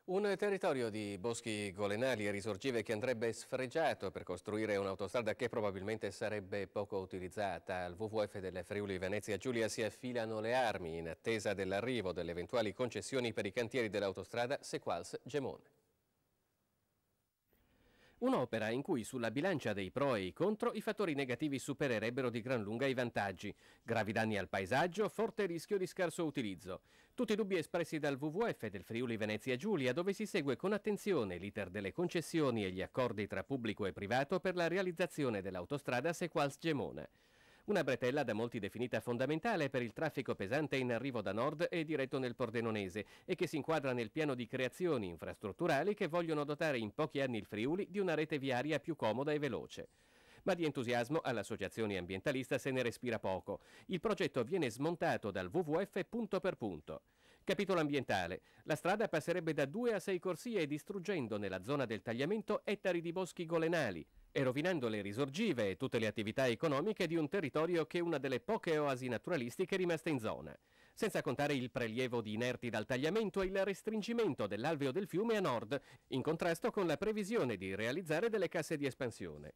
Un territorio di boschi golenali e risorgive che andrebbe sfregiato per costruire un'autostrada che probabilmente sarebbe poco utilizzata. Al WWF del Friuli Venezia Giulia si affilano le armi in attesa dell'arrivo delle eventuali concessioni per i cantieri dell'autostrada Sequals-Gemone. Un'opera in cui sulla bilancia dei pro e i contro i fattori negativi supererebbero di gran lunga i vantaggi. Gravi danni al paesaggio, forte rischio di scarso utilizzo. Tutti dubbi espressi dal WWF del Friuli Venezia Giulia, dove si segue con attenzione l'iter delle concessioni e gli accordi tra pubblico e privato per la realizzazione dell'autostrada Sequals-Gemona. Una bretella da molti definita fondamentale per il traffico pesante in arrivo da nord e diretto nel Pordenonese e che si inquadra nel piano di creazioni infrastrutturali che vogliono dotare in pochi anni il Friuli di una rete viaria più comoda e veloce. Ma di entusiasmo all'associazione ambientalista se ne respira poco. Il progetto viene smontato dal WWF punto per punto. Capitolo ambientale. La strada passerebbe da 2 a 6 corsie distruggendo nella zona del tagliamento ettari di boschi golenali e rovinando le risorgive e tutte le attività economiche di un territorio che è una delle poche oasi naturalistiche rimaste in zona. Senza contare il prelievo di inerti dal tagliamento e il restringimento dell'alveo del fiume a nord, in contrasto con la previsione di realizzare delle casse di espansione.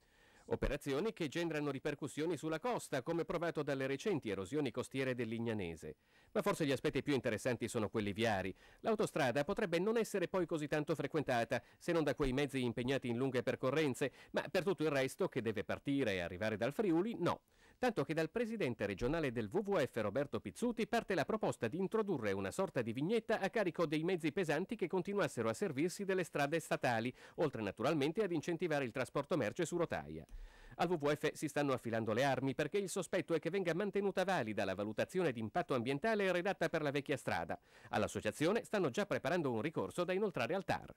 Operazioni che generano ripercussioni sulla costa, come provato dalle recenti erosioni costiere del Lignanese. Ma forse gli aspetti più interessanti sono quelli viari. L'autostrada potrebbe non essere poi così tanto frequentata, se non da quei mezzi impegnati in lunghe percorrenze, ma per tutto il resto, che deve partire e arrivare dal Friuli, no. Tanto che dal presidente regionale del WWF Roberto Pizzuti parte la proposta di introdurre una sorta di vignetta a carico dei mezzi pesanti che continuassero a servirsi delle strade statali, oltre naturalmente ad incentivare il trasporto merce su rotaia. Al WWF si stanno affilando le armi perché il sospetto è che venga mantenuta valida la valutazione di impatto ambientale redatta per la vecchia strada. All'associazione stanno già preparando un ricorso da inoltrare al TAR.